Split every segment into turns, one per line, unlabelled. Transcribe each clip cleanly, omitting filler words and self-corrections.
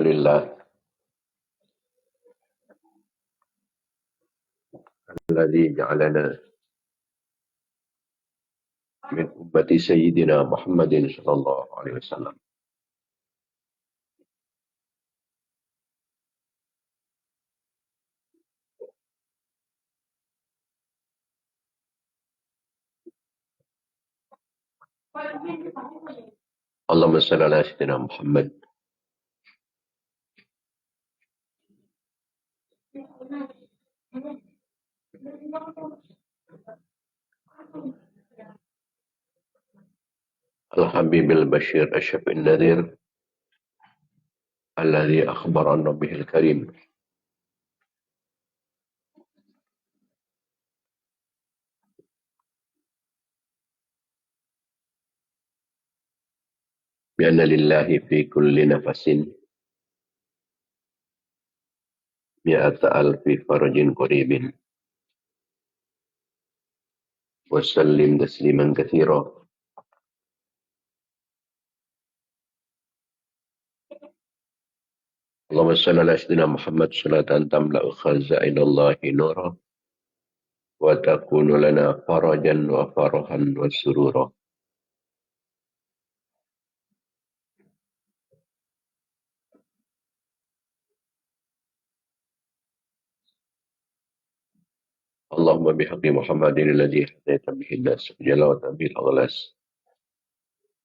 لله الذي جعلنا من أمة سيدنا محمد صلى الله عليه وسلم. اللهم صل على سيدنا محمد. الحبيب البشير الشفيع النذير الذي أخبر عن ربه الكريم. بأن لله في كل نفس 100,000 فرج قريب وسلم تسليما كثيرا. اللهم صل على سيدنا محمد صلاة تملأ خزائن الله نورا وتكون لنا فرجا وفرحا وسرورا. اللهم بحق محمد الذي هديت به الناس جلوت به الأغلاس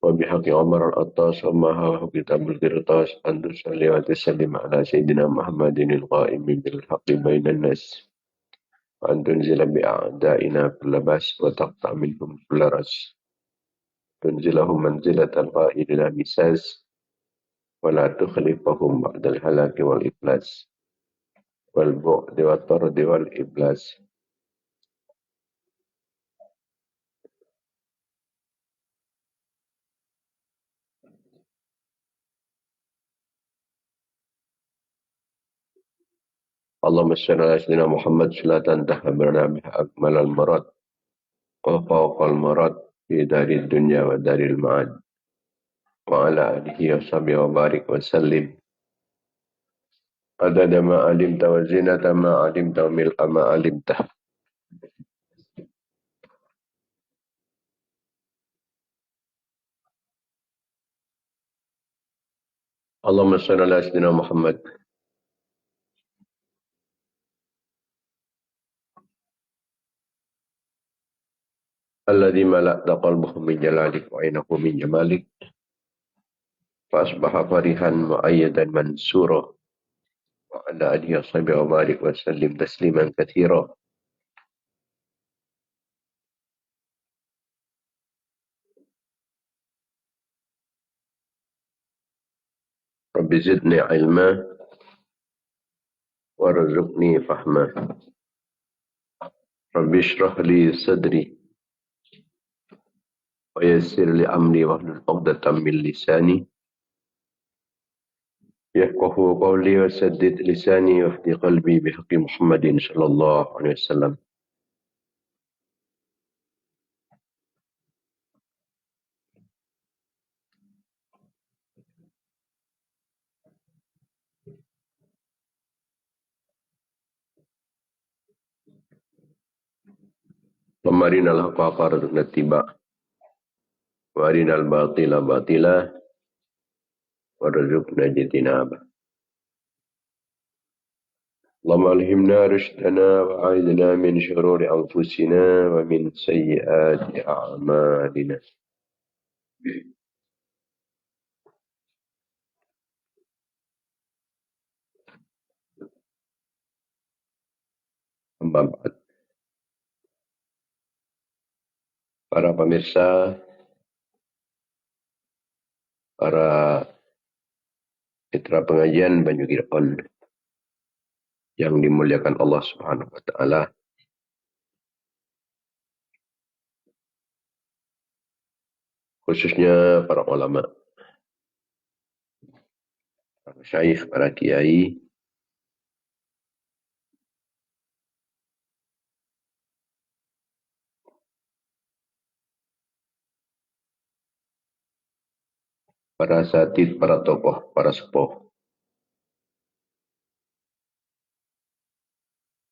وبحق عمر الأطاس ومعه كتاب القرطاس أن تصلي وتسلم على سيدنا محمد القائم بالحق بين الناس وأن تنزل بأعدائنا كل بأس وتقطع منهم كل رأس تنزلهم منزلة القائد لا مساس ولا تخلفهم بعد الهلاك والإفلاس والبعد والطرد والإبلاس. اللهم صل على سيدنا محمد صلاة تحبرنا بها أكمل المراد وفوق المراد في دار الدنيا ودار المعاد وعلى آله وصحبه وبارك وسلم عدد ما علمت وزينة ما علمت وملء ما علمت. اللهم صل على سيدنا محمد الذي ملأت قلبه من جلالك وعينه من جمالك فأصبح فرحا مؤيدا منصورا وعلى آله وصحبه وبارك وسلم تسليما كثيرا. رب زدني علما وارزقني فهما رب اشرح لي صدري ويسر لي أمري واحلل عقدة من لساني يفقهوا قولي وسدد لساني واهد قلبي بحق محمد صلى الله عليه وسلم. اللهم أرنا الحق حقا وارزقنا اتباعه وأرنا الباطل باطلا وارزقنا اجتنابه. اللهم ألهمنا رشدنا وأعذنا من شرور أنفسنا ومن سيئات أعمالنا. Amma ba'd. Para pemirsa, para mitra pengajian Banyu Girpon yang dimuliakan Allah Subhanahu wa taala. Khususnya para ulama, para masyayikh, para kiai, para asatidz, para tokoh, para sepuh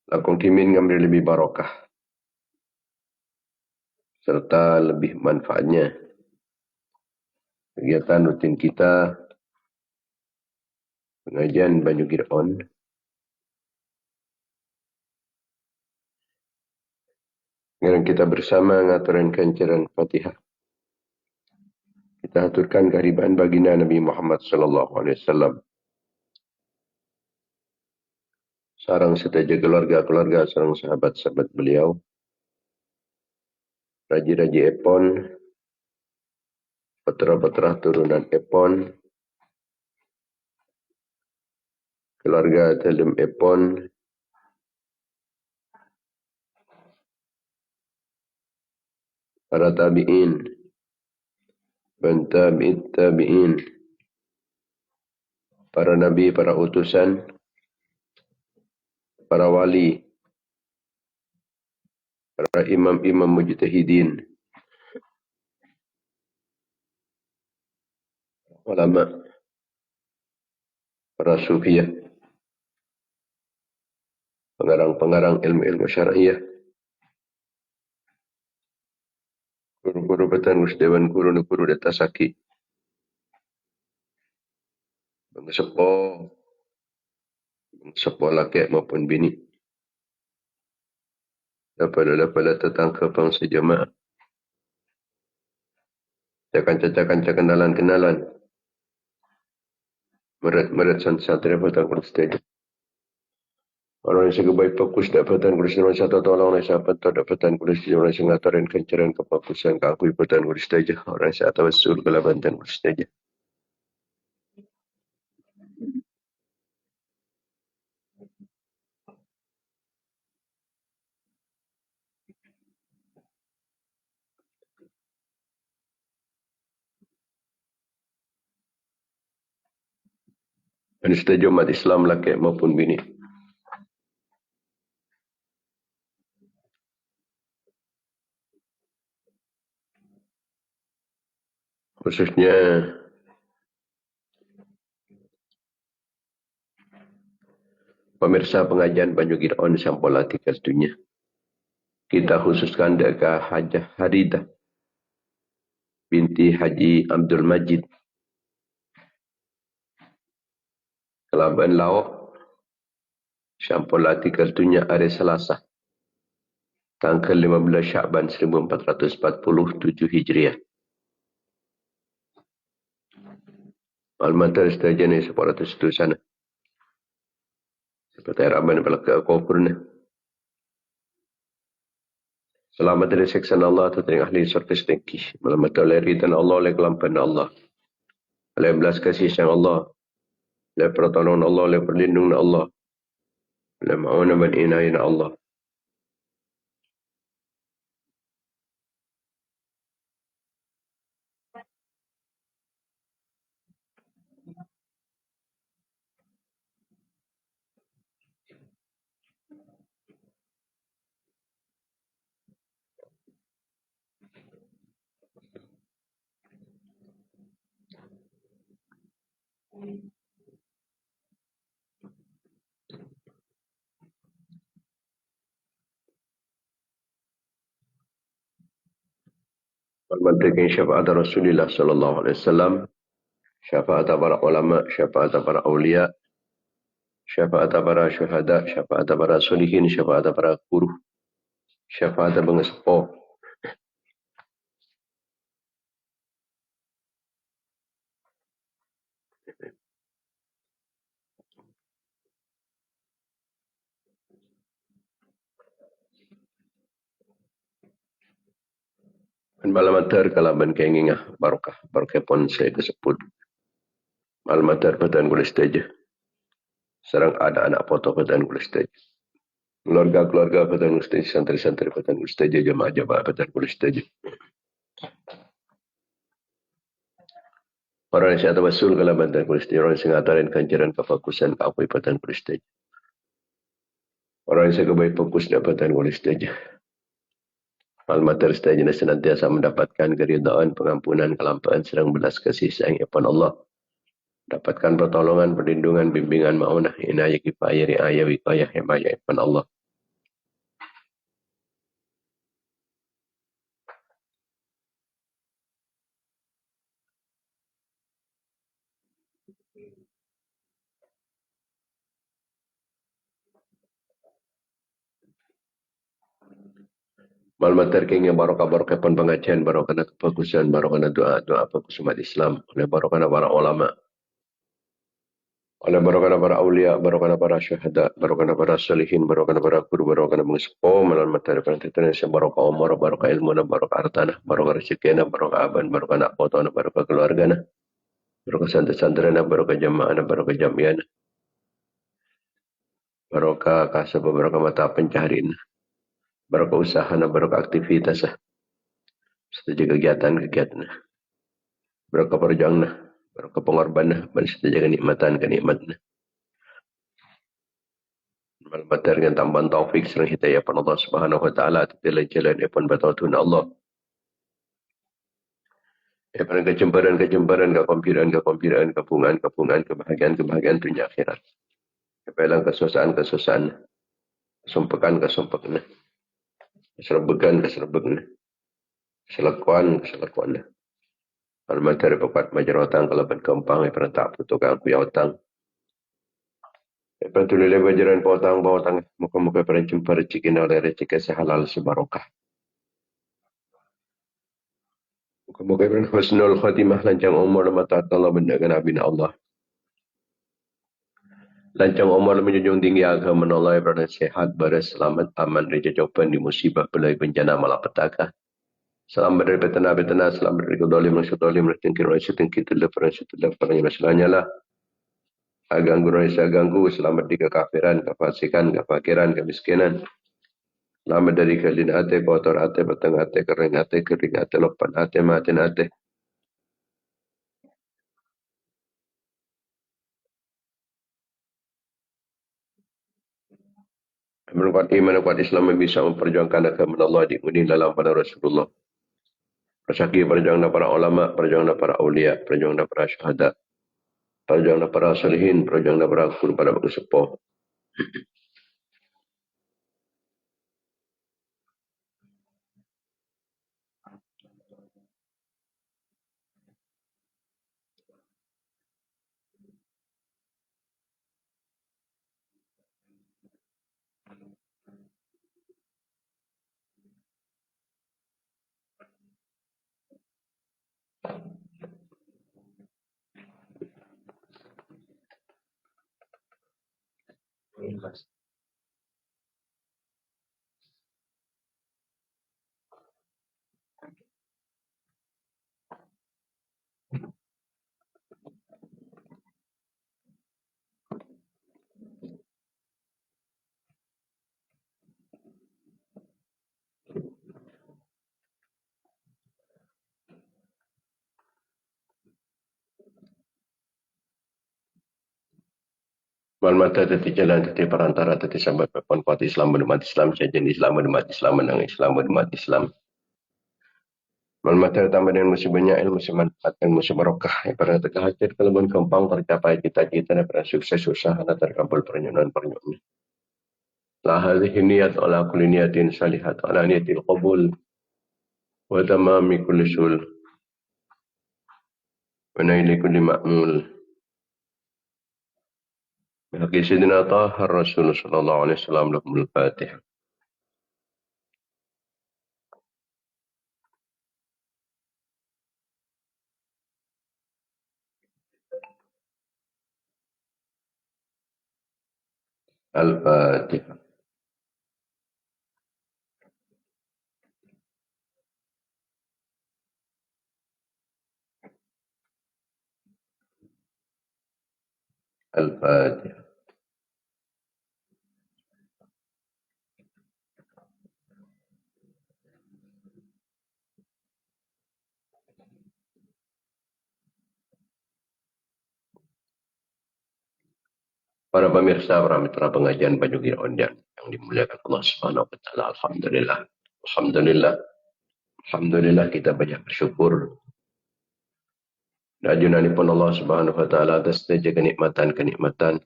Lakong kimin ngambil lebih barakah serta lebih manfaatnya. Kegiatan rutin kita, pengajian Banyu Giron, dengan kita bersama ngaturan kancaran Fatihah. Kita aturkan kehadiran baginda Nabi Muhammad sallallahu alaihi wasallam. Sarang setaja keluarga-keluarga, sarang sahabat-sahabat beliau. Raji-raji Epon, putra-putra turunan Epon, keluarga Telem Epon, para tabi'in, dan tabi'it tabi'in, para nabi, para utusan, para wali, para imam-imam mujtahidin, ulama, para sufiyah, pengarang-pengarang ilmu-ilmu syar'iyah, guru-guru petanus Dewan Guru Datasaki, bangsa laki maupun bini, daripada tetang ke bangsa jemaah, cakan-cakan kenalan-kenalan, merat santri petang kuliah. Orang yang sebaik fokus dapatan kuliah orang satu tolong orang sahabat atau dapatan kuliah orang yang ngatarin kencaran kefokusan keakui petang kuliah saja. Orang yang tawasul ke labantan kuliah saja. Dan setuju umat Islam laki maupun bini. Khususnya pemirsa pengajian Banyu Giron sampul artikel dunia. Kita khususkan dekat Hajah Haridah binti Haji Abdul Majid. Kelaban Laok sampul artikel dunia hari Selasa. Tanggal 15 Syakban 1447 Hijriah. Maklumat seterusnya ni 400 itu sana. Seperti harapan pelaka kufurnya. Selamat dari seksan Allah atau dari ahli surga sedengki. Selamat oleh ridhan Allah, oleh kelampan Allah. Oleh belas kasih sayang Allah. Oleh pertolongan Allah, oleh perlindungan Allah. Oleh ma'unah dan inayin Allah. Mementingkan syafaat Rasulullah sallallahu alaihi wasallam, syafaat para ulama, syafaat para awliya, syafaat para syuhada, syafaat para solihin, syafaat para guru, syafaat pengesepo. Dan malamatar kalaban kengingah barakah pon saya kesebut. Malamatar patan kulis saja. Serang ada anak foto patan kulis saja. Keluarga-keluarga patan kulis saja, santri-santri patan kulis saja, jamaah-jamaah patan kulis saja. Orang yang saya tawasul ke labantan kulis saja, orang yang ngatarin kancaran kefokusan keakui patan kulis saja. Orang yang saya kebaik fokus dapatan kulis saja. Malmater setajana senantiasa mendapatkan keridhaan, pengampunan, kelampaan, serang belas kasih sayang kepada Allah. Dapatkan pertolongan, perlindungan, bimbingan, ma'unah, inayah, kifayah, riayah, wikayah, himayah kepada Allah. Malmater kengnya barokah-barokah pun pengajian, barokah kebagusan, barokah doa-doa bagus umat Islam, oleh barokah para ulama, oleh barokah para aulia, barokah para syuhada, barokah para salihin, barokah para guru, barokah mengespo, malmater penantian barokah umur, barokah ilmu, barokah hartana, barokah rezeki, barokah aban, barokah anak foto, barokah keluarga, barokah santri-santrina, barokah jamaah, barokah jamiah, barokah kasab, barokah mata pencaharian, barokah usaha, barokah aktivitas, serta kegiatan-kegiatan. Barokah perjuangan, barokah pengorbanan, dan serta kenikmatan. Malmater dengan tambahan taufik serang hidayah pada Allah Subhanahu wa taala telah jalan pun batutun Allah. Pada kejembaran, kekompiran, kebahagiaan dunia akhirat. Kepelang kesusahan, kesumpakan, keserbekan, keselakuan. Malmater pepat majarotang kalau berkembang, pernah tak putukan kuyotang. Tulis bajaran bawatang, muka-muka pernah jumpa rezeki oleh rezeki sehalal sebarokah. Muka-muka pernah husnul khatimah lancang umur mata Allah mendakan Nabi Allah. Lancang umur menjunjung tinggi agama Allah berada sehat, baras, selamat, aman, reja jawapan di musibah, belai, bencana, malapetaka. Selamat dari petana, selamat dari kedolim, setengkir, telap, masalahnya lah. Ganggu, selamat di kekafiran, kefasikan, kefakiran, kemiskinan. Selamat dari kalin ate, kotor ate, batang ate, kering ate, lopan ate, matin ate. Merupakan iman kuat Islam yang bisa memperjuangkan agama Allah diikuti dalam pada Rasulullah. Persaki perjuangan para ulama, perjuangan para aulia, perjuangan para syuhada, perjuangan para salihin, perjuangan para guru, para pengesepuh. Malmata teti jalan, teti perantara, teti sambat pepon kuat Islam, menumat Islam, jajan Islam, menumat Islam, menang Islam, menumat Islam. Malmata tambah dengan musim banyak ilmu, musim manfaat, dan musim barokah. Yang pernah terhadir, kelembun kempang, tercapai cita-cita, dan pernah sukses, usaha, dan terkabul pernyunan. La hadhihi niyat ala kulli niyatin salihat ala niyatil qabul wa tamami kulli sul wa naili kulli ma'mul. Bihaqi Sayyidina Taha Rasul sallallahu alaihi wasallam lahumul Fatihah. Al-Fatihah. Al-Fatihah. Para pemirsa, para mitra pengajian Banyugir Ondan yang dimuliakan Allah Subhanahu wa taala. Alhamdulillah. Alhamdulillah. Alhamdulillah kita banyak bersyukur. Ajunanipun Allah Subhanahu wa taala atas setiap kenikmatan,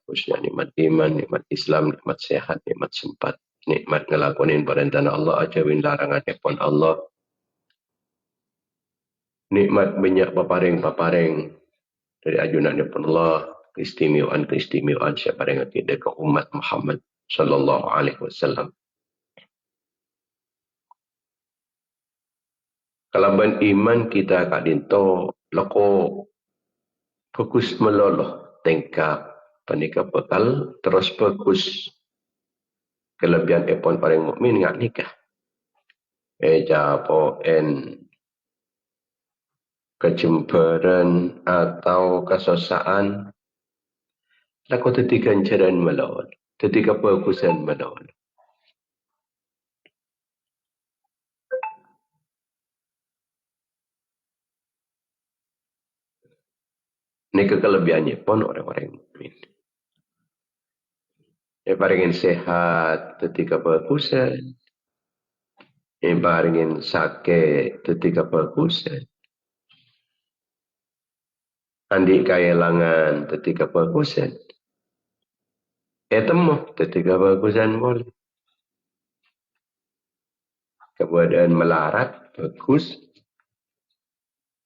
khususnya nikmat iman, nikmat Islam, nikmat sehat, nikmat sempat, nikmat ngelakonin perintah Allah, ajawin larangan pun Allah, nikmat banyak paparing dari ajunanipun Allah, keistimewaan siapa yang kita ke umat Muhammad sallallahu alaihi wasallam. Kalau beriman kita kat dinto, loko fokus meloloh tingkap panika bekal terus fokus kelebihan epon paling mukmin ngak nikah. Eja po en kecemburuan atau kesosaan lako tetikan ceran melol, tetika fokusan melol. Ini kelebihannya pun orang-orang mukmin. Paringin sehat ketika berpuasa. Paringin sakit ketika berpuasa. Andi kehilangan ketika berpuasa. Temu ketika berpuasa boleh. Keadaan melarat, bagus.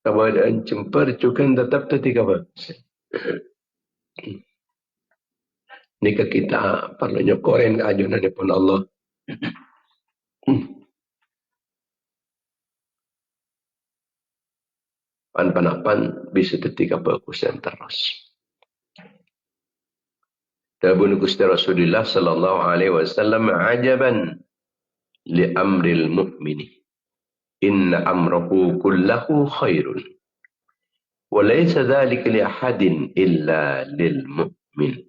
Keadaan cemper juga tetap ketika berpuasa. Ini kita perlu nyokorin ajunan daripada Allah. Pan-panapan bisa ketika berkusan terus. Dabun Gusti Rasulullah sallallahu alaihi wasallam ajaban li amril mu'mini. Inna amrahu kullahu khairun. Wa laysa dhalika li ahadin illa lil mu'min.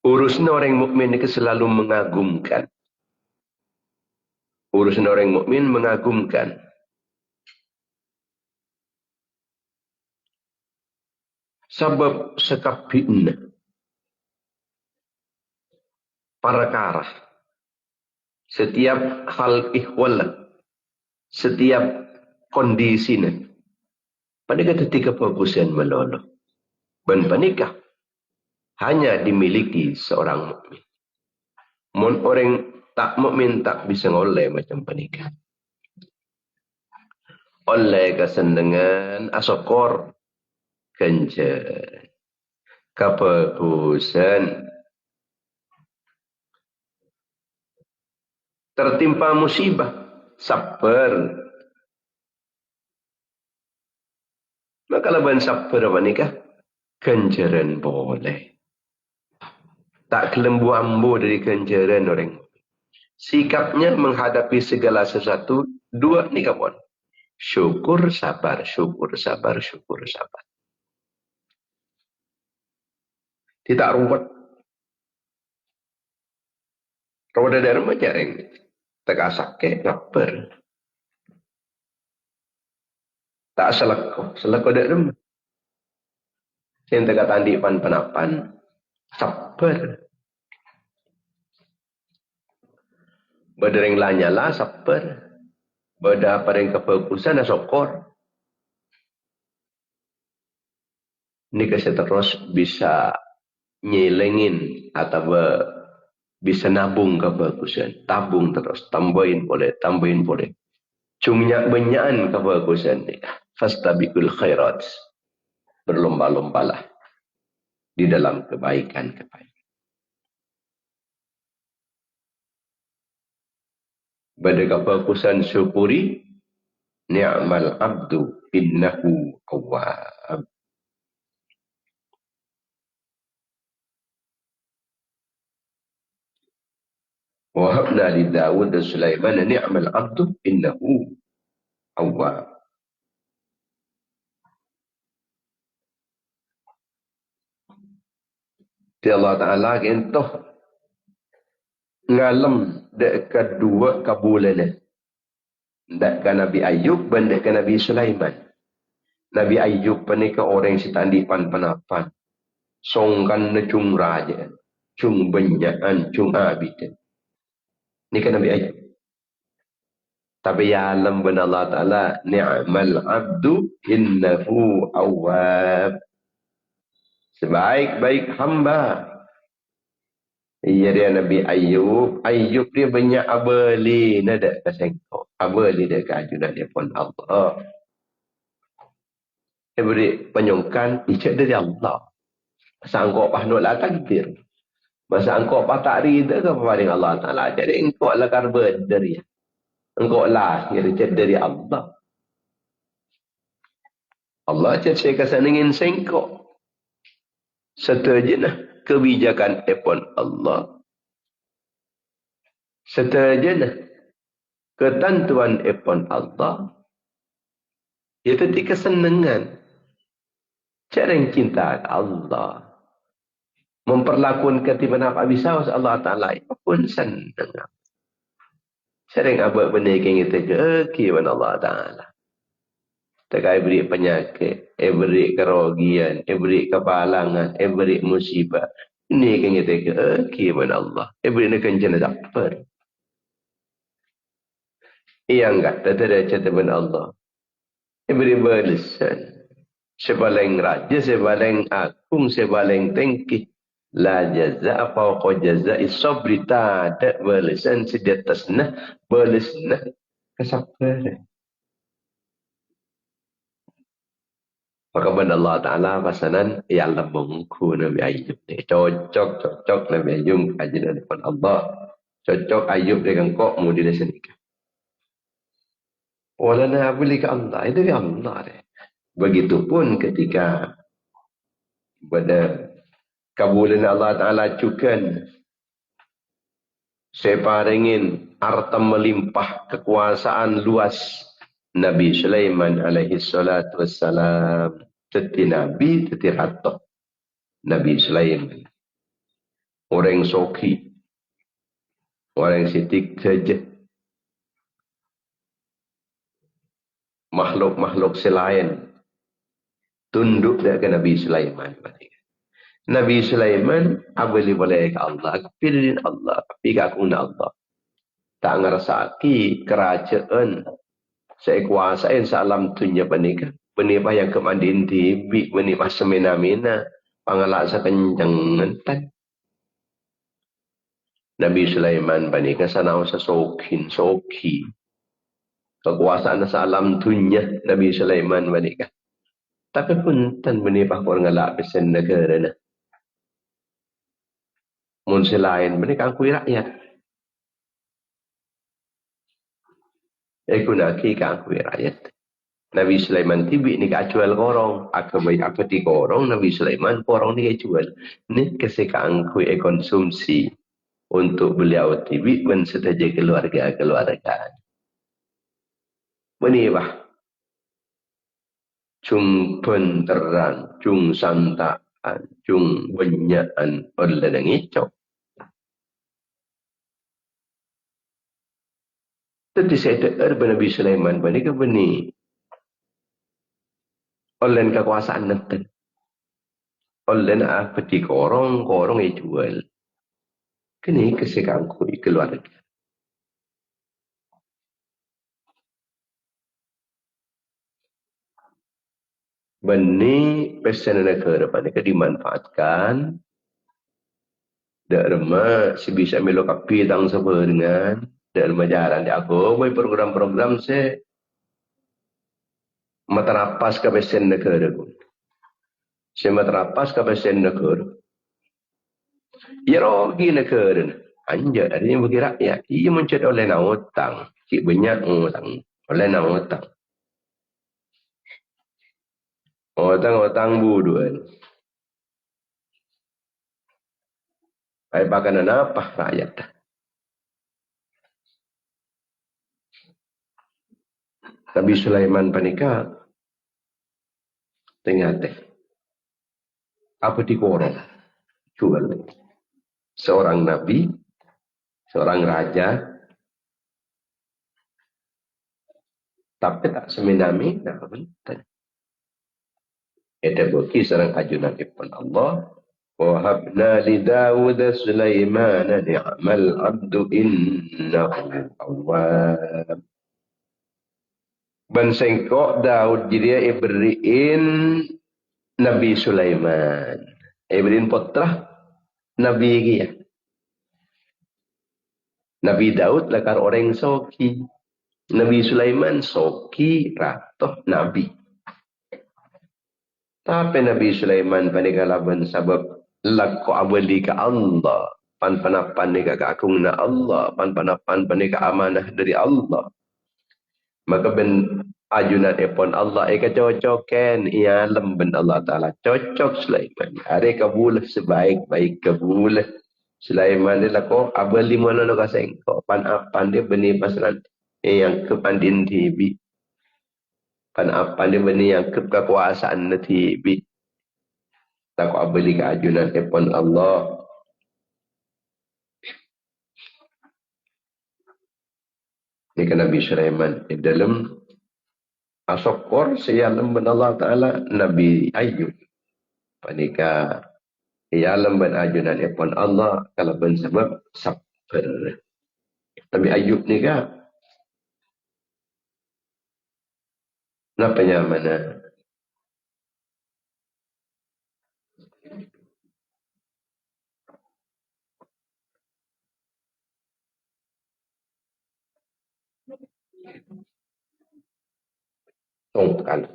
Urusan orang mukmin itu selalu mengagumkan. Urusan orang mukmin mengagumkan. Sebab sekapin perkara. Setiap hal ihwal. Setiap kondisinya. Pada ketika fokusan meloloh. Dan panikah hanya dimiliki seorang mukmin. Mun orang tak mukmin tak bisa ngoleh macam panikah. Oleh kesenangan asokor kencer. Kefokusan tertimpa musibah sabar. Maka laban sabar apa nikah? Kenceran boleh. Tak kelembu ambu dari kenceran orang. Sikapnya menghadapi segala sesuatu dua nikah pun. Syukur sabar, syukur sabar, syukur sabar. Tidak ruwet. Ruwet dari rumah jaring. Teka sakit, lapar. Tak seleko. Seleko dari rumah. Yang teka tandi pan-panapan. Sabar. Berdering lanyala sabar. Berda paring kefokusan dan syukur. Ini kasi terus bisa nyelengin atau bisa nabung kefokusan. Tabung terus. Tambahin boleh. Tambahin boleh. Cumnya benyaan kefokusan ni. Fastabikul khairat. Berlomba-lombalah. Di dalam kebaikan-kebaikan. Pada kefokusan syukuri. Ni'mal abdu innahu awwab. Wahabna li Dawud dan Sulaiman ni'mal abdu innahu awwab. Di Allah Ta'ala kentoh ngalam dek kedua kabulan. Dek Nabi Ayub dan dek Nabi Sulaiman. Nabi Ayub panika orang sitandi pan-panapan. Songkan na cung raja. Cung benyaan, cung abidan. Ini kan Nabi Ayub. Tapi ya alam bin Allah Ta'ala. Ni'mal abdu innahu awwab. Sebaik-baik hamba. Ia dia Nabi Ayub. Ayub dia banyak abali. Nada kasengkau. Abali dia keajunan dia pun Allah. Dia beri penyongkan. Ijak dari Allah. Masa engkau pahnuk lah takdir. Masa engkau tak rida ke paling Allah Ta'ala. Jadi engkau lah karba dari. Engkau lahir dari Allah. Allah cakap kesan ingin sengkau. Seterusnya kebijakan epon Allah. Seterusnya ketentuan epon Allah. Itu di kesenangan. Cara cinta Allah. Memperlakukan ketiban apa bisa Allah Ta'ala. Itu pun senang. Sering abad benda yang kita kekiwan Allah Ta'ala. Tegai beri penyakit, beri kerogian, beri kepalangan, beri musibah. Ini yang kita kekiwan Allah. Beri nekan jana dapur. Ia enggak, tak catapan Allah. Beri balasan. Sebaling raja, sebaling agung, sebaling tinggi. La jaza fauqa jazai sabri, tak ada balasan sejatasnya balasnya kesabaran. Maka benda Allah Ta'ala pasanan yang lembungku Nabi Ayub ni. Cocok Nabi Ayub kajian depan Allah. Cocok Ayub dengan kok mu dilaksanakan. Walana boleh ke Allah. Itu ke Allah. Begitupun ketika pada kabulan Allah Ta'ala cukan. Separingin harta melimpah kekuasaan luas. Nabi Sulaiman alaihi salatu wassalam. Teti Nabi, teti Ratu. Nabi Sulaiman. Orang soki. Orang sitik saja. Makhluk-makhluk selain. Tunduk ke Nabi Sulaiman. Nabi Sulaiman, boleh ke Allah. Pilih Allah. Pilih Allah. Tak ngerasaki kerajaan. Saya kuasain salam tunya panika. Benipah yang kemandin tibi. Benipah semena-mena. Pangalak sekencang ngentan. Nabi Sulaiman panika sanau sesokin. Soki. Kekuasaan salam tunya Nabi Sulaiman panika. Tapi pun tan benipah korang ngalak pesen negara na. Mun selain mereka akui rakyat. Naki akui rakyat. Nabi Sulaiman tibi ni jual korong. Akabai apa di korong Nabi Sulaiman korong ni jual. Ni keseka akui konsumsi untuk beliau tibi dan setaja keluarga. Benibah. Cung penteran, cung santaan, cung benyaan oleh yang hijau. Tadi saya dengar Nabi Sulaiman ini kebeni oleh kekuasaan nanti. Oleh apa di korong yang jual. Kini kesekangku keluarga. Beni pesan negara pada dimanfaatkan. Derma sebisa melokapi tang sebenarnya. Derma jalan di aku. Program-program saya materapas ke pesan negara. Saya materapas ke pesan negara. Ya rogi negara. Anjak adanya bagi rakyat. Ia mencari oleh nak hutang. Cik banyak hutang. Oleh nak hutang. Hutang buduan. Ay bakanan apa rakyat? Nabi Sulaiman panika tengah teh. Apa di korong? Jual. Seorang nabi, seorang raja, tapi tak semena-mena. Ada bagi seorang ajunan ibn Allah. Wahabna li Dawud Sulaiman ni'mal abdu innahu awwab. Ben sengkok Daud jadi iberiin Nabi Sulaiman. Iberiin putra Nabi dia. Nabi Daud lakar orang soki. Nabi Sulaiman soki ratuh Nabi. Tapi Nabi Sulaiman panigalaban sebab lakko abali ka Allah. Pan-panapan ni ka akong na Allah. Pan-panapan pa ni ka amanah dari Allah. Maka ben ajunan epon Allah eka cocoken ia lemben Allah Ta'ala. Cocok Sulaiman. Hari kabul sebaik-baik kabul. Sulaiman ni lako abali mo na nakasengko. Pan-apan dia benih pasalan yang kepandin tibi. Pan-apan dia benih yang kekuasaan na tibi. Tak abali ka ajunan epon Allah. Ini kan Nabi Sulaiman di dalam asokor sialam ben Allah Ta'ala Nabi Ayub. Panika ialam ben ajunan epon Allah kalau ben sebab sabar. Nabi Ayub ni ka napanya mana? Songkan.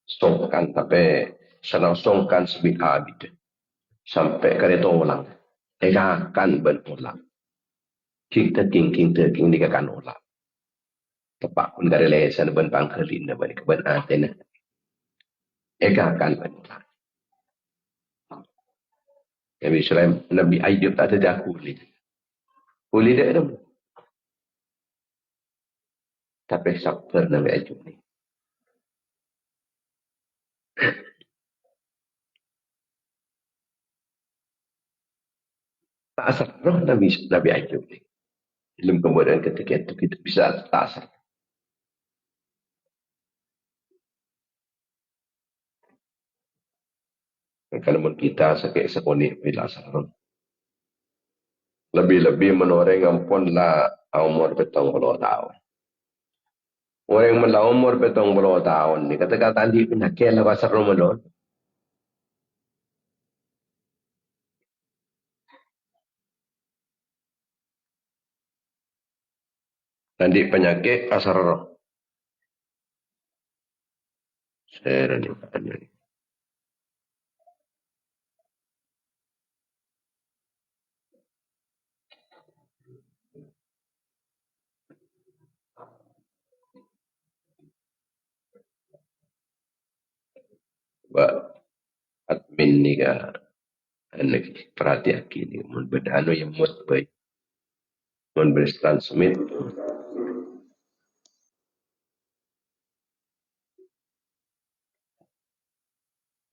Songkan tapi senang songkan sebik habis. Sampai kereta ulang. Eka akan ben ulang. Kita king ni akan ulang. Tepat pun gara lesan ben pangkelin na ben keben atena. Eka akan ben ulang. Nabi Sulaiman, Nabi Ayub tak ada kulit. Kulit dia ada. Tapi sabar Nabi Ayub ni. Tak asal roh Nabi Ayub ni. Dalam kemudian ketika itu kita bisa tak asal. Kalau kita sakit sekolah bila asal roh. Lebih-lebih menoreng ampun lah umur petang puluh tahun. Orang yang melah umur petang puluh tahun ni kata-kata tadi penyakit lah pasal Ramadan. Nanti penyakit asal roh. Saya ni tanya ni. Buat admin ni ka anak perhatian kini. Mun berdano yang mood baik. Mun bertransmit.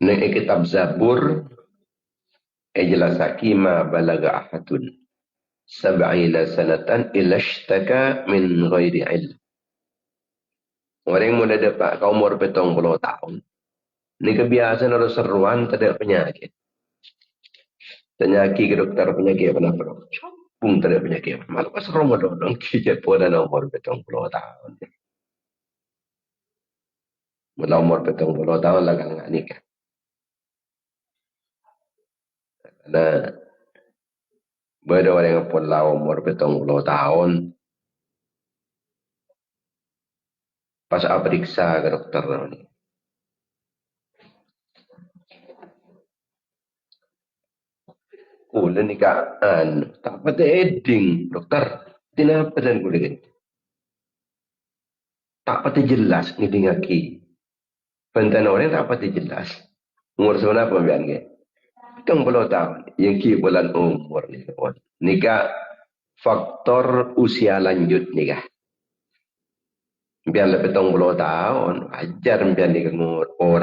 Nek kitab Zabur. Ijlasaki ma balaga ahadun. Sab'ina sanatan ilashtaka min ghairi ilm. Orang muda dapat kau umur petang puluh tahun. Ini kebiasaan harus seruan tidak penyakit. Penyakit ke dokter penyakit apa nak perlu? Pun tidak penyakit. Malu pas Ramadan dong kijat pun ada umur petang puluh tahun. Mula umur petang puluh tahun lah kan nikah. Karena beda orang yang pun lah umur petang puluh tahun. Pas periksa ke dokter ni. Kulit nikaan. Tak pada eding, dokter. Kenapa dan kulit? Tak pada jelas ni dengaki. Pentan orang tak pada jelas. Umur sebenarnya pembian ke? Kan belum tahu. Yang ki bulan umur ni. Nikah faktor usia lanjut nikah. Biar lebih tong belum tahun. Ajar biar nikah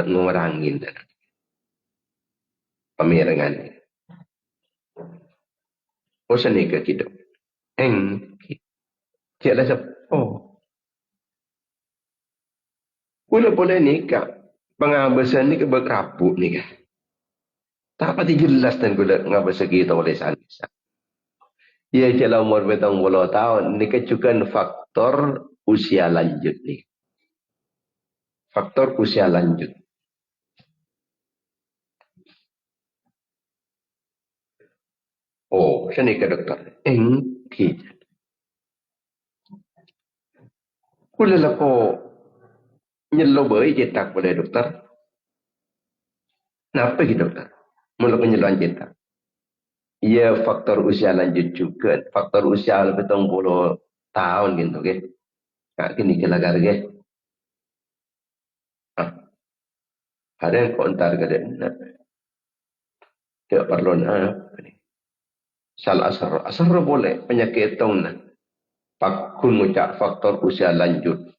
ngurangin. Pemirangan ni. Masa nikah kita. Cik lah siapa? Oh. Boleh nikah. Pengabasan ni berkerapuk nikah. Tak pati jelas dan gula ngabasa kita oleh sana. Ia jalan umur betang puluh tahun. Ini kecukan faktor usia lanjut ni. Faktor usia lanjut. Oh, saya ni ke doktor. Kita. Kula lah ko
Nyelobai cetak boleh dokter. Kenapa gitu dokter? Mula penyeluan cetak. Ia faktor usia lanjut juga. Faktor usia lebih 30 tahun gitu ke. Kak kini kelagar ke. Ah, ada yang kontar ke dia. Tidak perlu nak. Sal asar. Asar boleh. Penyakit tong nak. Pakun ngucap faktor usia lanjut.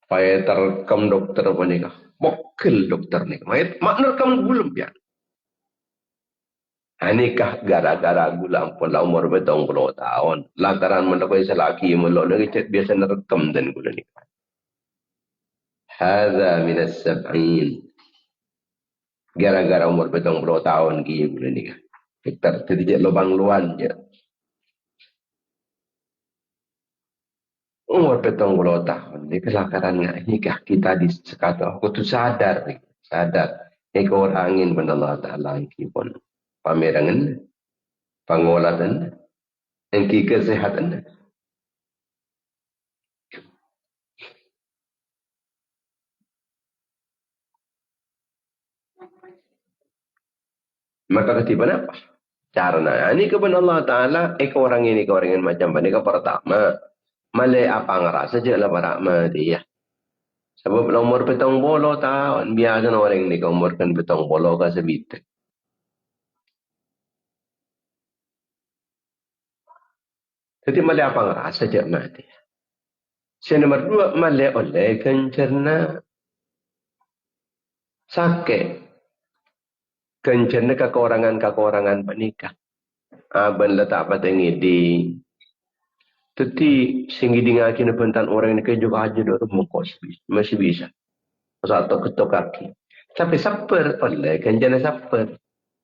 Supaya terekam dokter apa ni kah? Mokil dokter ni. Mak nerekam belum ya. Nikah gara-gara gula pun lah umur betong 10 tahun. Lantaran mendakwai selaki mulut lagi biasa nerekam dan gula ni. Hadha minas sab'in. Gara-gara umur betong 10 tahun gila gula ni. Kita terjadi lubang luan je. Umur betong 10 tahun. Ni kelakaran nikah kita di sekata. Aku tu sadar. Sadar. Ika orang angin benda Allah Ta'ala. Iki pun pamerangan. Pangolatan. Iki kesehatan. Maka ketiban apa? Caranya. Ini kebenar Allah Ta'ala. Ika orang ini ke orang yang macam mana. Ika pertama. Malay apa ngerasa je lah barakma dia. Sebab umur petang bolo tahun. Biasa orang ni umurkan petang bolo ka sebit. Jadi malay apa ngerasa je mati. Yang nomor dua. Malay oleh kencerna sakit. Kencerna kekurangan penikah. Aban letak patengi di. Tetapi sehingga dengar pentan orang ini juga aja dok mengkos masih bisa. Satu ketuk kaki. Tapi saper oleh kencerna saper.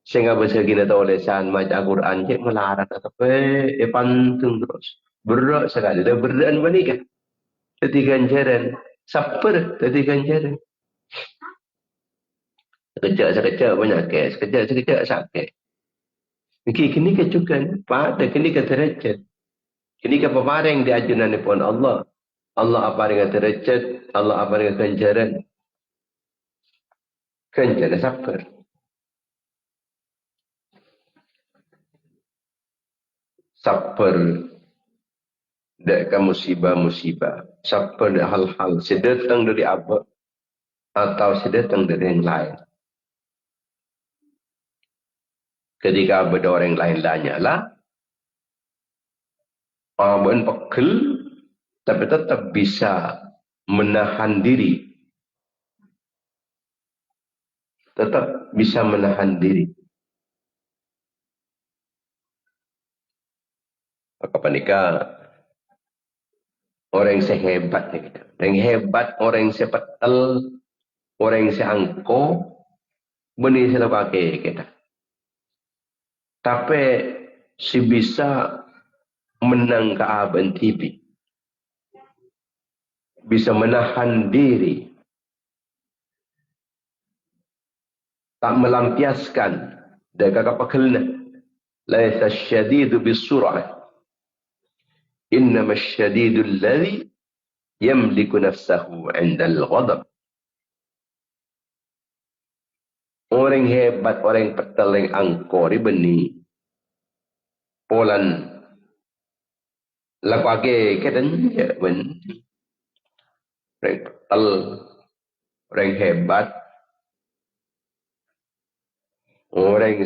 Sehingga bahasa kita tahu lesan macam Al-Quran cik melarang tapi pantun terus. Berat sekali. Dah berat menikah. Ketika jaran. Saper ketika jaran. Sekejap penyakit. Sekejap sakit. Kini kecukan. Pada kini keterajat. Kini kepapareng di ajunan pun Allah. Allah apa dengan terajat. Allah apa dengan kenjaran. Kenjaran saper. Saper. Dekat musibah-musibah. Saper hal-hal. Sedatang dari apa. Atau sedatang dari yang lain. Ketika ada orang lain lanyalah. Abang pekal. Tapi tetap bisa menahan diri. Tetap bisa menahan diri. Maka panikah. Orang yang sehebat. Orang yang hebat. Orang yang sepetal. Orang yang seangko. Benih sila pakai kita. Tapi. Si bisa. Menang ke abang TV. Bisa menahan diri. Tak melampiaskan. Dan kakak pakalna. Laisa syadidu bisur'ah. Innama syadidu alladhi. Yamliku nafsahu indal ghadab. Orang hebat, orang petal, yang angkor beni. Polan. Laku age katanya ben. Orang petal. Orang hebat. Orang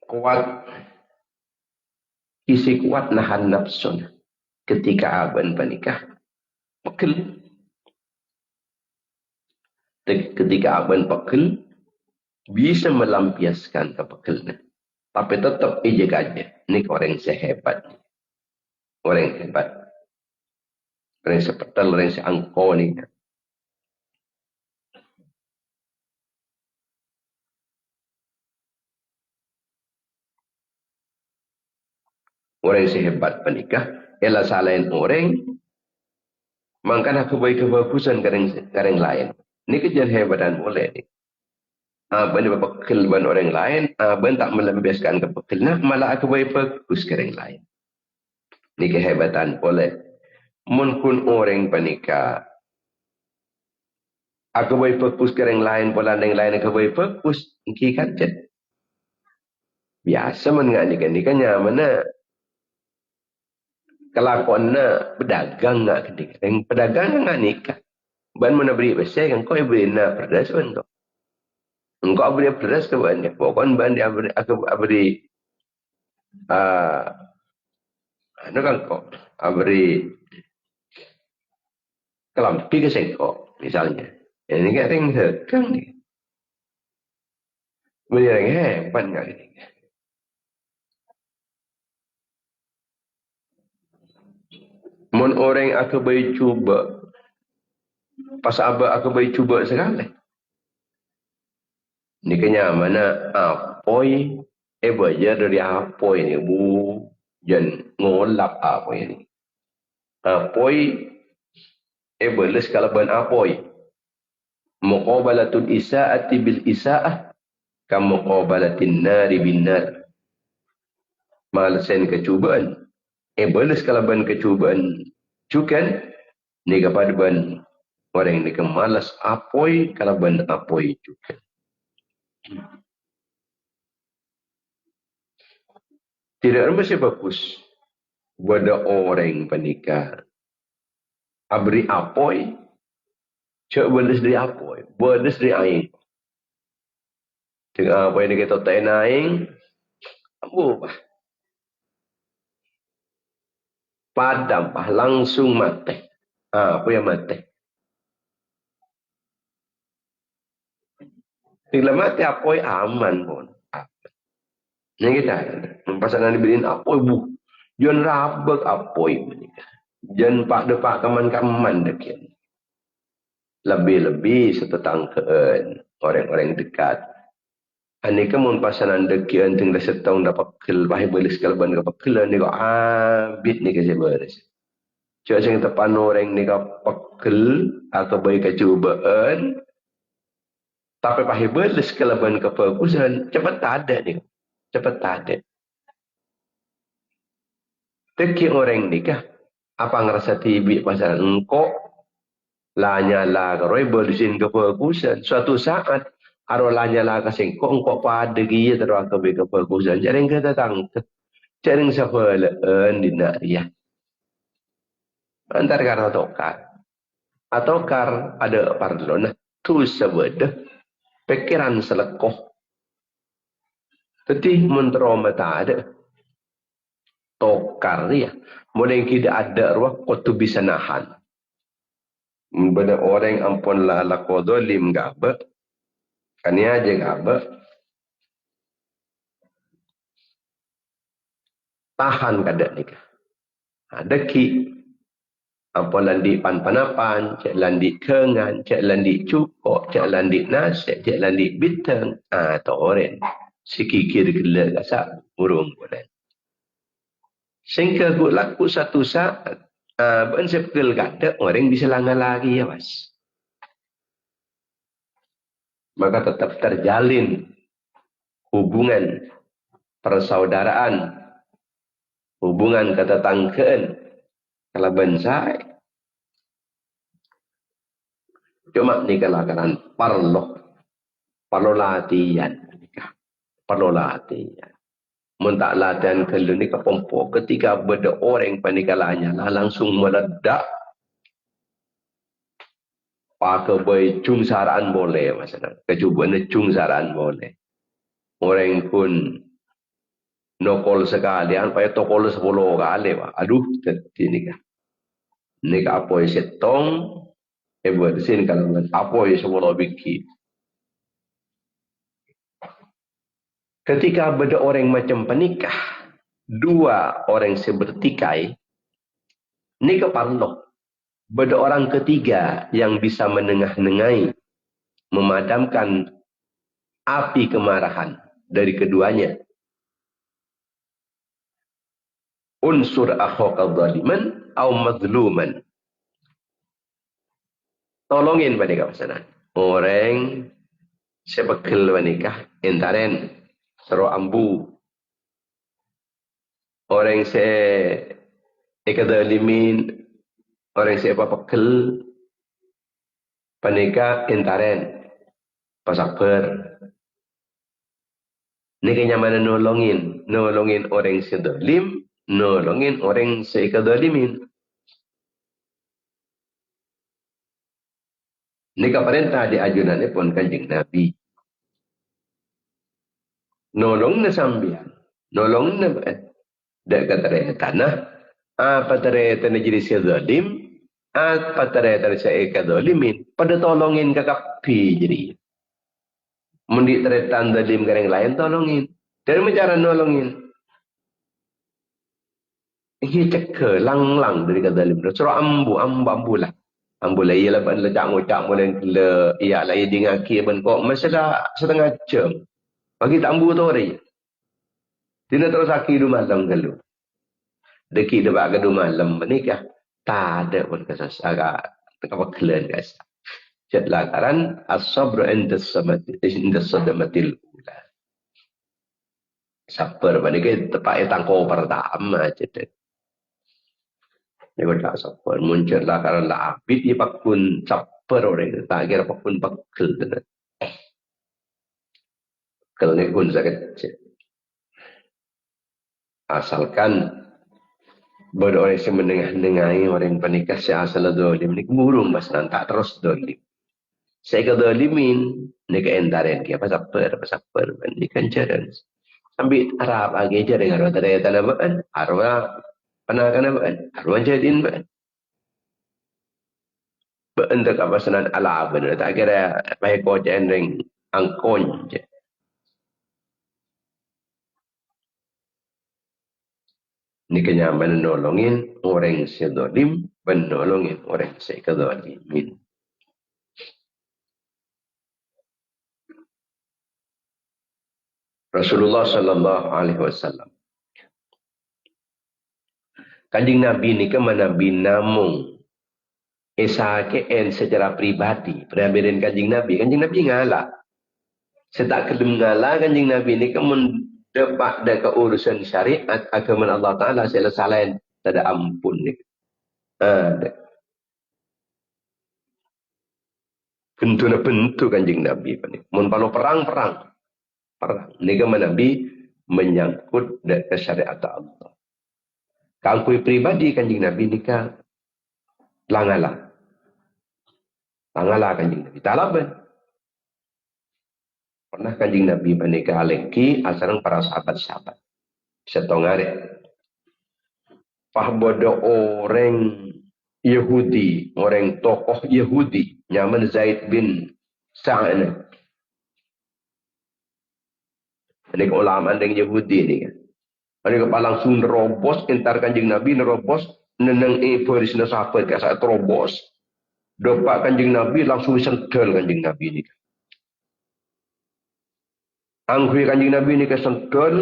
kuat. Isi kuat nahan nafsu. Ketika aban panikah. Pekal. Ketika aban pekal. Bisa melampiaskan kepekalnya. Tapi tetap ijek aja. Ini orang sehebat. Orang hebat. Orang sepetal, orang seangko ni. Orang sehebat penikah. Ialah salahin orang. Mangkan aku baik kebagusan kareng lain. Ini kejadian hebatan boleh ni. Abang berpekal dengan orang lain. Abang tak melampiaskan kepekal. Nah, malah aku baik bagus kareng lain. Ni kehebatan boleh. Mun kun orang panika. Aku boleh fokus ke yang lain, pola yang lain aku boleh fokus. Iki kajet. Biasa menganik ni kan mana kelakuan na pedagang nak kedik. Yang pedagang nak nikah. Ban mana beri besar kan kau beri nak perdas kan kau. Engkau beri perdas ke ban dia. Pokoknya ban dia beri aku beri anu kan kau beri kelampi ke sengkok misalnya. Ini kan ring sekang ni. Beri orang hebat enggak ni. Mun orang aku beri cuba. Pas abah aku beri cuba sekali. Ni kenya mana apoi baja dari apoi ni bu jan ngolap apoi ni. Apoi balas kalau ban apoi. Muqabalatul isaati bil isaah kam muqabalatin nari bin nar. Malasan kecubaan balas kalau ban kecubaan cukan ni kepada ban orang ni kemalas apoi kalau ban apoi cukan. Tidak mesti bagus buat orang panika. Abri apoi, cak beres dari apoi, beres dari aing. Tengah apa yang kita tak aing, abu bah. Padam bah langsung mati. Apa yang mati? Bila mati apoi aman pun. Yang kita, pasangan diberiin apoi bu. Jangan rabak apoi menikah. Jangan pak depak kaman-kaman dekian. Lebih-lebih setetangkaan orang-orang dekat. Anika mun pasanan dekian tengah setahun dapat kel bahai belis kalban dapat kel ni ko abit ni kasi beres. Cak sing tepan orang ni ko pekel atau baik kecubaan tapi bahai belis kalban kefokusan cepat ada ni. Cepat ada. Teki orang ni kah apa ngerasa tibi pasanan engkau la nyala ka roy belisin kefokusan suatu saat arolanya lah kasing kok pada dia terus ke kefokusan jarang kita tangke jarang sahalaan di ya antar karena atau kar ada parlona tu sebeda pikiran selekoh tapi mentero mata ada tokar ya mulai tidak ada ruang kau tu bisa nahan benar orang ampun la kodolim gabe kan ya aja gabe tahan kada nikah. Ada ki apa landi pan-panapan, cek landi kengan, cek landi cukok, cek landi nasi, cek landi bitang, toren. Sikikir gila gasak urung boleh. Sehingga gue laku satu saat, ben sepkel kada orang bisa langgar lagi ya mas. Maka tetap terjalin hubungan persaudaraan, hubungan ketetanggaan kalau bensai. Cuma ni kalakaran perlu latihan. Perlu latihan. Mentak latihan kalau ni kepompo ketika beda orang panikalanya langsung meledak. Pakai bayi cung saraan boleh masalah. Kecubaan cung saraan boleh. Orang pun nokol sekali, supaya tokol 10 kali. Aduh, ini kah. Ini kah apa setong, buat sini kalau apa 10 biki. Ketika beda orang macam penikah, dua orang sebertikai, ini keparlok. Beda orang ketiga yang bisa menengah-nengai, memadamkan api kemarahan dari keduanya. Unsur akhaka zaliman atau mazluman. Tolongin pada pasangan. Orang sebekal menikah intaren seru ambu. Orang Ikadalimin orang siapa pekel panika intaren pasakper. Ini kenyamanan nolongin orang sedalim, nolongin orang seikadalimin. Ini perintah di ajunannya pun Kanjeng Nabi. Nolong na sambian, nolong na dek kata tanah, apa tereta na jadi sedalim, apa tereta na seikadalimin, pada tolongin kakapi jadi. Mundi teretan dalim gareng lain tolongin. Dari cara nolongin. Ini cek lang dari kata dalim. Surah ambu lah. Ambu lah ialah ban lecak ngocak mulai le iya lah ia dingaki ban kok masa dah setengah jam. Bagi tak ambu tu hari. Tina terus aki du malam kalau. Deki debak ke du malam menikah. Tak ada pun kesas agak apa kelen guys. Jadi lakaran as-sabru inda sadamatil ula. Sabar pada ke tepat tangkau pertama jadi. Ini tak sabar muncul lakaran lah abid dia pakun sabar orang tak kira pakun pakil tu. Kalau ni pun sakit. Asalkan berorang yang mendengar orang penikah si asal dolim ni burung mas tak terus dolim. Saya kedolimin, ni keentaren dia pasapper, ni kancaran. Sambil Arab lagi je dengan arwah tadaya tanaman, arwah penakan naman, arwah jadin man. Untuk kapasanan ala benar, tak kira baik kau jendeng angkon je. Ni kenyamanan nolongin orang sedolim, menolongin orang sekedolimin. Rasulullah sallallahu alaihi wasallam. Kanjeng Nabi ni ke Nabi namung esake secara pribadi peramiran Kanjeng Nabi. Kanjeng Nabi ngalah. Setak kedem ngalah Kanjeng Nabi ni ke mendepak dah urusan syariat agama Allah Taala selain tak ada ampun ni. Ada. Bentuk Kanjeng Nabi ni. Mun palo perang. Ni ke Nabi menyangkut dah syariat Allah. Kalau pribadi Kanjeng Nabi ni ke langalah Kanjeng Nabi. Talaban. Pernah Kanjeng Nabi menikah alengki asarang para sahabat-sahabat. Setongare. Pahbodo orang Yahudi, orang tokoh Yahudi, nyaman Zaid bin Sa'an. Ini ulama dengan Yahudi ni kan. Ini kepala langsung nerobos, entar Kanjeng Nabi nerobos, neneng Ibaris sahabat kat saat terobos. Dopak Kanjeng Nabi langsung sentel Kanjeng Nabi ni. Anggui Kanjeng Nabi ni kesentel,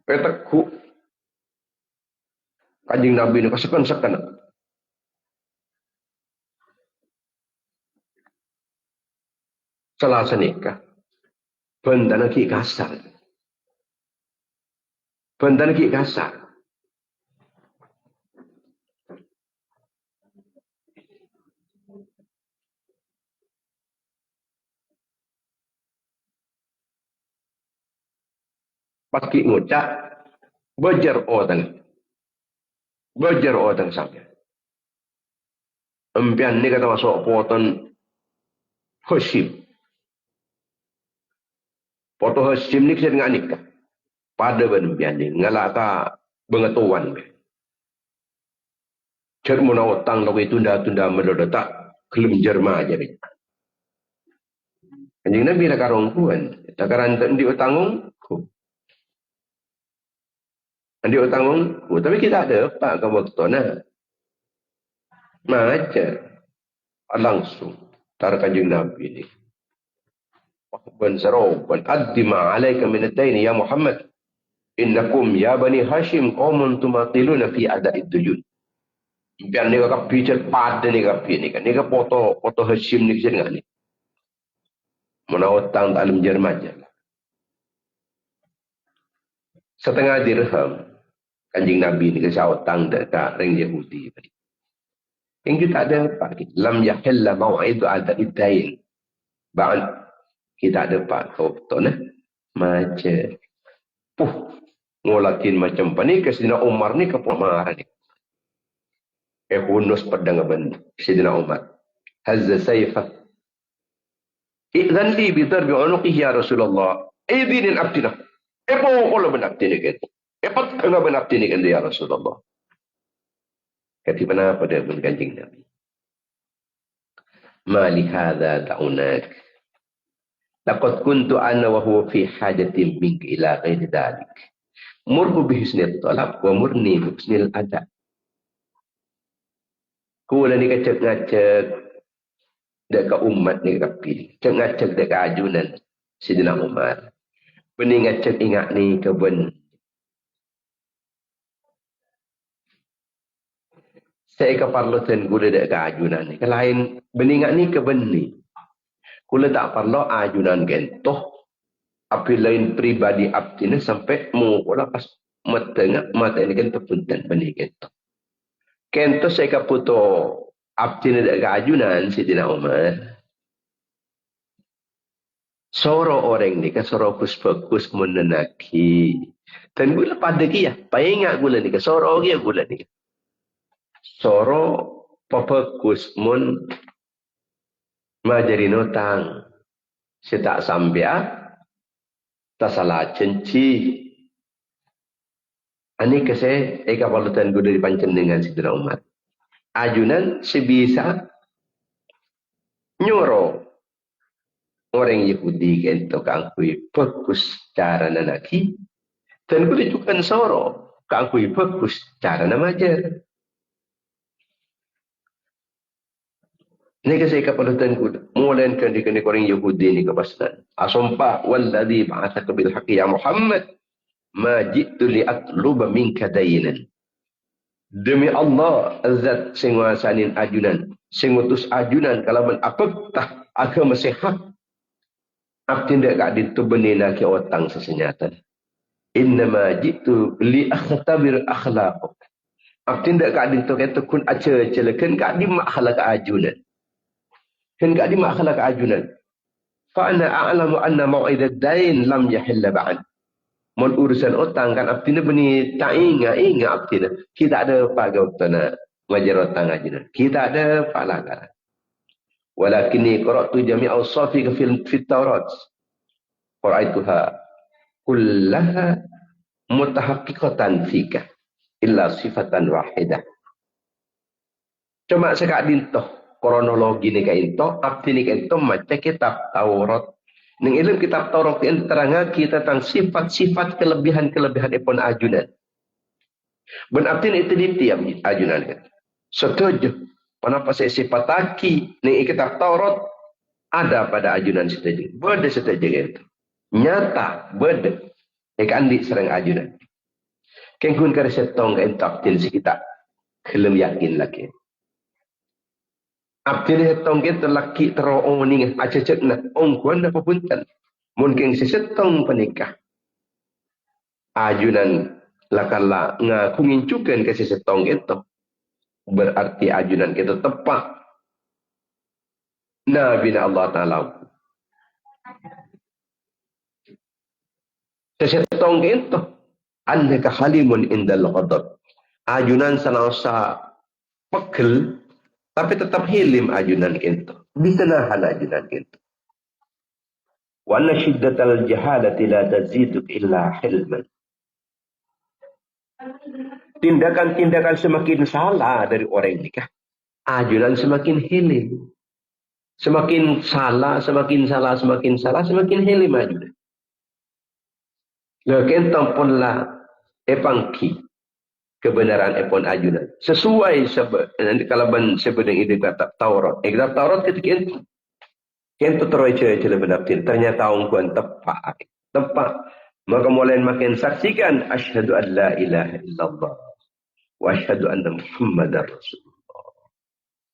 petekuk. Kanjeng Nabi ni kesekan-sekan. Salah senikah. Bentana ki kasar. Bentana ki kasar. Paki ngucap, bejar otang sampai. Empian ni kata masuk poton Hashim. Foto Hashim ni kita dengan nikah. Pada benempian ni, ngalak tak pengetahuan. Cermuna otang lawi tunda-tunda melodotak, kelem jerma aja ni. Kanjeng Nabi nak karong kuan, takaran di utangung, di utangung, tapi kita ada apa ke waktu na? Macam langsung tar Kanjeng Nabi ni. Ben saroban addima alaika min ad-dain ya Muhammad. Innakum ya bani Hashim qaumun tumatiluna fi ada'id duyun. Biar ni ka picture pada ni ka ni kan. Ni ka foto Hashim ni kan ni. Mana utang tak alam Jerman je. Setengah dirham. Kanjing Nabi ni kasi utang dekat orang Yahudi. Yang kita ada apa? Lam yahilla maw'idu al-dain. Ba'an kita ada apa? Kau betul nah. Macam ngolakin macam apa ni ke Sidina Umar ni ke pemarah ni. Hunus pedang ben Sidina Umar. Hazza sayfa. Idzan li bi darbi unuqihi ya Rasulullah. Idinin abdina. Epo kalau benakti ni kan. Epat kena benakti ni kan ya Rasulullah. Kati mana pada Kanjeng Nabi. Ma li hadza da'unak. Laqad kuntu ana wa huwa fi hajatin minka ila ghairi dhalik. Murhu bi husnil talab wa murni bi husnil adab. Kula ni ngacak dekat umat ni kapi. Ngacak dekat ajunan Sidina Umar. Bening ngacak ingat ni keben. Saya keparlutan gula dekat ajunan ni. Kelain bening ingat ni keben ni. Kula tak perlu ajunan gentoh. Api lain pribadi abdi ni sampai mula pas mata ni gentoh punten bening gentoh. Kentos saya kaputo abdi ni dekat ajunan Sidina Umar. Soro orang ni kan soro fokus menenaki. Dan gula pada kia. Paingat gula ni kan soro kia gula ni. Soro fokus mun majari notang. Saya tak sambil tak salah cenci. Ini kasi kapalutan gula dipancen dengan Sidina Umar. Ajunan sebisa nyoro orang Yahudi kento kangkui fokus cara nanaki. Dan gula juga soro kangkui fokus cara namajar. Ini kasi kapalutan gula. Mulan kan di orang Yahudi ni kepasan. Asumpa walladhi ba'athaka bil haqqi ya Muhammad. Ma jitu li atluba minka dainan. Demi Allah azat sing wasanin ajunan sing utus ajunan kalaban apakah agama sehat abdi ndak gak ditubenina ke otang sesenyata innama jitu li akhtabir akhlaq abdi ndak gak ditu ke kun acelekan gak di makhlak ajunan kan gak di makhlak ajunan fa ana a'lamu anna mau'idad dain lam yahilla ba'd. Mon urusan utang kan abdi beni tak ingat abdi kita ada pakai utang ngajar utang aja kita ada pahala walakinni qara'tu jami'a awsafi fi Taurat qara'tuha kullaha mutahaqqiqatan fika illa sifatan wahidah. Cuma sekak dintoh kronologi ni ka into abdi ni ka into maca kitab Taurat. Ning ilmu kitab Taurat yang terangaki tentang sifat-sifat kelebihan-kelebihan epon ajunan. Ben abdi itu ditiap ajunan kan. Setuju. Kenapa saya sifat taki ning kitab Taurat ada pada ajunan setuju. Beda setuju itu. Nyata beda. Ikan di serang ajunan. Kengkun kare setong ka entak tin kita kelem yakin lagi. Abdi ni setong kita laki teroong ni acecek na ongkuan apa punten. Mungkin sesetong penikah. Ajunan lakala ngakungincukan ke sesetong itu. Berarti ajunan kita tepat. Nabi Allah Ta'ala. Sesetong itu. Annaka halimun indal ghadab. Ajunan sanasa pegel. Tapi tetap hilim ajunan itu. Bisa nahan ajunan itu. Wa anna syiddatal jahalati la taziduk illa hilman. Tindakan-tindakan semakin salah dari orang nikah. Ajunan semakin hilim. Semakin salah, semakin hilim ajunan. Lekentang pun lah epangki. Kebenaran epon ajunan. Sesuai kalaban sebenarnya ide kata Taurat. Kitab Taurat ketika itu. Kentu terus lebih daptin. Ternyata ongkuan tepat. Maka mulai makin saksikan. Asyhadu an la ilaha illallah. Wa asyhadu anna Muhammadar Rasulullah.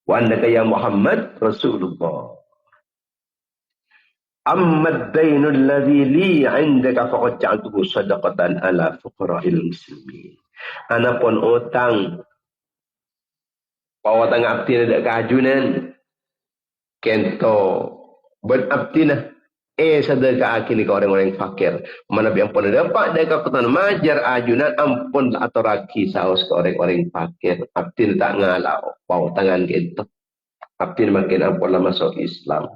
Wa annaka ya Muhammad Rasulullah. Amma ad-dainul ladzi li 'indaka faqad ja'altuhu shadaqatan ala fuqara'il muslimin. Anapun utang. Bawa tengah abdi na keajunan. Kento. Berabdi na. Sedekah kini ke orang-orang fakir. Mana yang pun dapat dari keputusan majar ajunan ampun atau raki saus ke orang-orang fakir. Abdi tak ngalau. Bawa tangan gitu. Abdi makin ampun lah masuk Islam.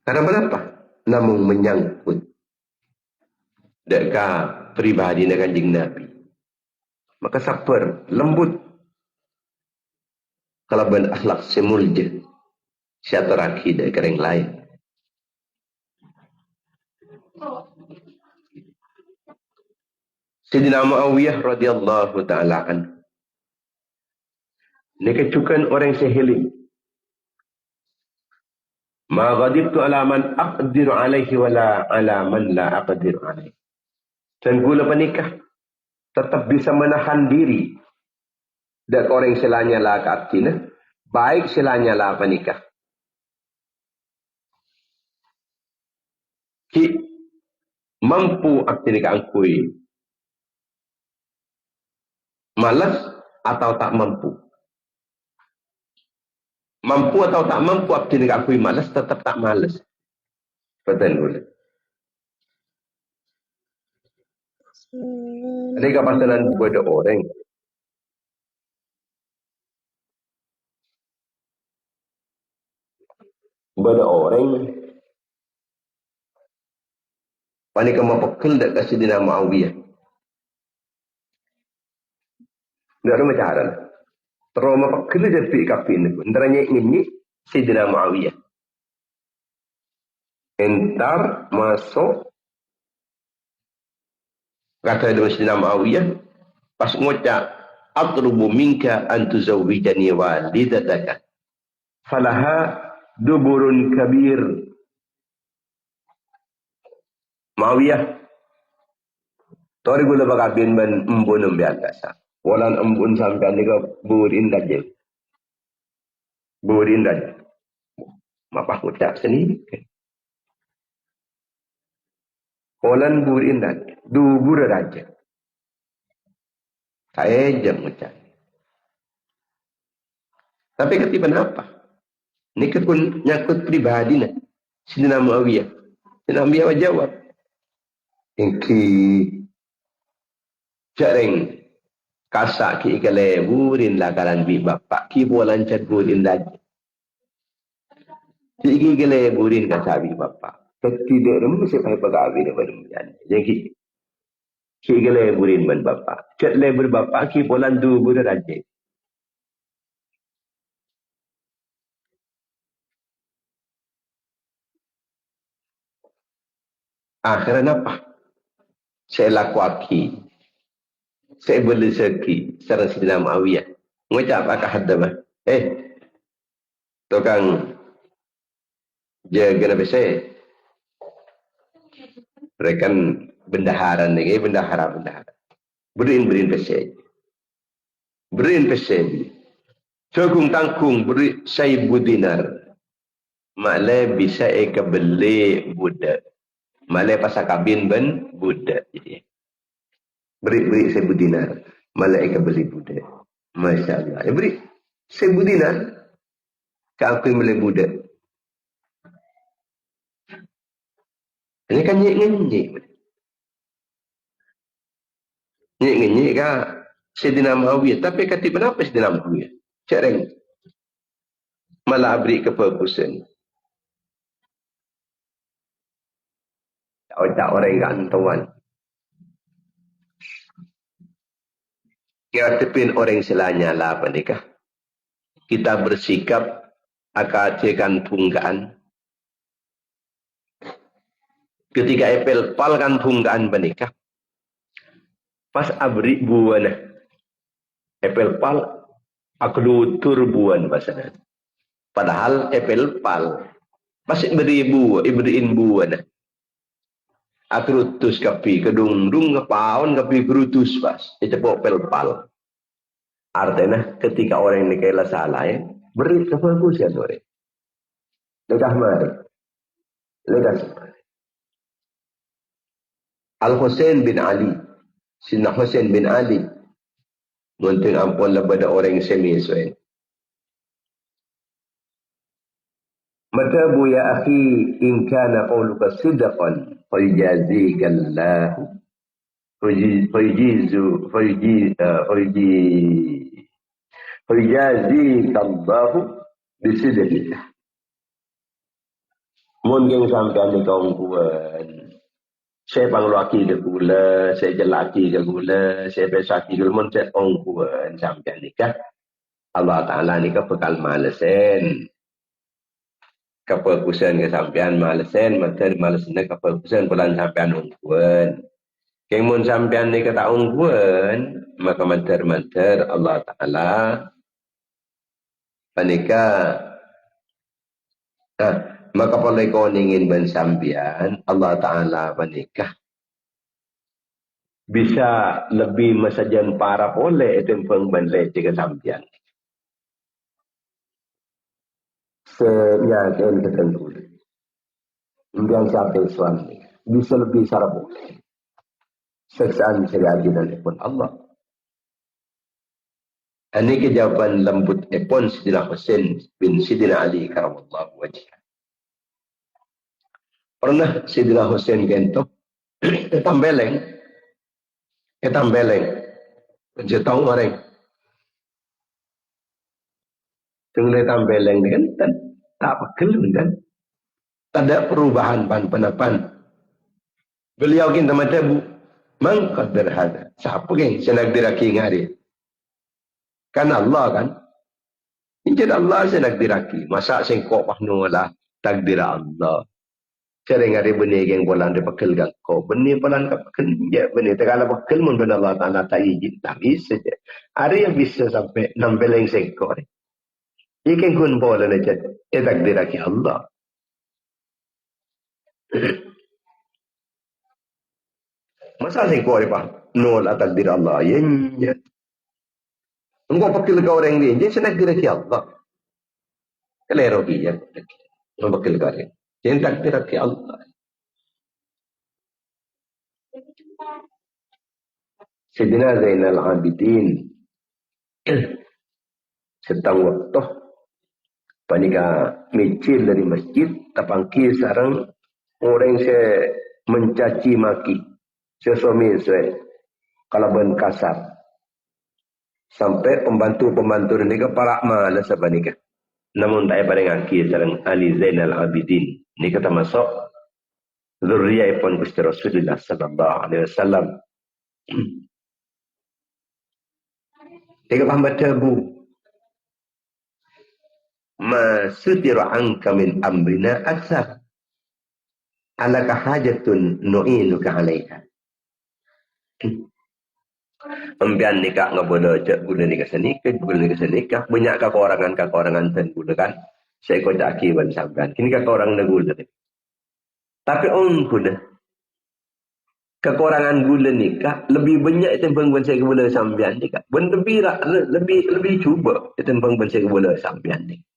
Karena kenapa? Namun menyangkut dekat pribadi dengan kanjeng Nabi. Maka sabar, lembut. Kalau berakhlak semulja. Siapa raki dari yang lain. Sayyidina Muawiyah radhiyallahu ta'ala anhu. Ini kecukan orang seheling. Ma ghadibtu ala man aqdiru alaihi wala ala man la aqdiru alaihi. Dan gula penikah tetap bisa menahan diri dari orang selanya lah katina, baik selanya lah penikah. Ki mampu aktinika angkui malas atau tak mampu. Mampu atau tak mampu aktinika angkui malas tetap tak malas. Betul boleh. Ada kepasaran kepada orang. Kepada orang. Panik mapakil dak kasih dina Muawiyah. Tidak ada macam mana. Terus mapakil jadi kapin. Antaranya ini Sayyidina Muawiyah. Entar masuk. Kata dengan Sayyidina Muawiyah. Pas ngucap. Atlubu minka antuzawwijani walidataka. Falaha duburun kabir. Muawiyah. Tori gula bakabin man embun biasa. Walan embun sampai ni ke burin dajjal. Burin dajjal. Mapah ucap sendiri. Walan burin dajjal. Dubur dajjal. Saya jam ucap. Tapi ketiban apa? Ini pun nyakut pribadi na. Sayyidina Muawiyah. Sayyidina Muawiyah jawab. Ingki jaring kasak ki ikale burin lakalan bi bapak ki bolan cat burin lagi. Ki ikale burin kasak bi bapak. Tidak mesti payah pagawi ni bermujan. Jadi ki ikale burin man bapak. Cat lebur bapak ki bolan du burin aja. Akhirnya apa? Saya lakuaki. Saya berlezeki secara Sayyidina Muawiyah. Ngucap akah haddamah. Tukang jaga nabi saya. Rekan bendaharan ni, bendahara. Berin pesej. Berin pesej. Cokung tangkung beri 1,000 dinar. Maklai bisa beli budak. Maklai pasal kabin ben budak. Beri 1,000 dinar. Maklai beli budak. Masya Allah. Beri 1,000 dinar. Kau beli budak. Ini kan nyik-nyik. Nyik-nyik kan Sayyidina Muawiyah. Tapi kata kenapa Sayyidina Muawiyah? Cereng. Malah beri kefokusan. Tak orang gantungan. Kira tepin orang selanya lah apa nikah. Kita bersikap akacekan tunggaan. Ketika epel palkan tunggaan menikah. Pas abri buana. Epel pal aklutur buan pasana. Padahal epel pal. Pas iberiin buana. Akrutus kapi kedungdung kepaon kapi kerutus pas. Icepok epel pal. Artinya ketika orang ini kaya salah ya. Beri kefokusan orang. Lekah mari. Lekah semari. Al-Husain bin Ali. Sina Husain bin Ali. Munting ampun labada orang semi-suai. Matabu ya akhi in kana qawluka sidqan fayjazika Allah fayjazika Allah bisidqika. Mun geng sampean ni kaum kuan. Saya panglaki ke gula, saya jelaki ke gula, saya besaki ke mun saya kaum kuan sampean nikah. Allah Ta'ala nikah bekal malesen. Keperkusan ke sampean malesen, materi malesen keperkusan bulan sampean ungkuan. Kemun sampean ni kata ungkuan, maka mater Allah Ta'ala panika maka boleh kau ingin ben sampean Allah Ta'ala panika bisa lebih masajan para boleh itu pengbenle jika sampean senyakin ketentuan yang sampai suami bisa lebih sarap boleh seksaan seriadinan pun Allah. Ini kejawaban lembut pun Sidina Husain bin Sidina Ali karamallahu wajhah. Pernah Sidina Husain gento ketambeleng penjetong orang tunggu tambeleng kan tak pegel kan tak ada perubahan pan-panapan beliau kita macam man qaddar hada siapa geng senak diraki ngari kan Allah kan injil Allah senak diraki masa sengkok pahnulah takdir Allah sering ngari benih geng bolan de pegel gak ko benih bolan ka pegel ya benih tegala pegel mun ben Allah Taala tak izin tak bisa je hari yang bisa sampai nambeleng sengkok ikan kun bolan aja takdir aki Allah masa sengkok ni pak nol takdir Allah ya engkau pakil kau orang ni jadi senak diraki Allah kelero dia engkau pakil kau orang jadi takdir aki Allah Sayyidina Zainal Abidin setang waktu panika micil dari masjid tapangki sarang orang saya mencaci maki sesuami saya kalaban kasar sampai pembantu ini ke para malah sabanika namun tak pada ngaki sarang Ali Zainal Abidin ini kata masuk zuriyah pun Gusti Rasulullah sallallahu alaihi wasallam tiga paham tabu ma sutiru anka min amrina aksar alaka hajatun nu'inuka alaiha ambian nikah ngabodo cak guna nikah senikah banyak kekorangan dan guna kan saya kau caki ban sampean kini orang negula tapi guna kekurangan gula nikah lebih banyak tembang ban saya gula sampean nikah ban lebih cuba tembang ban saya gula sampean nikah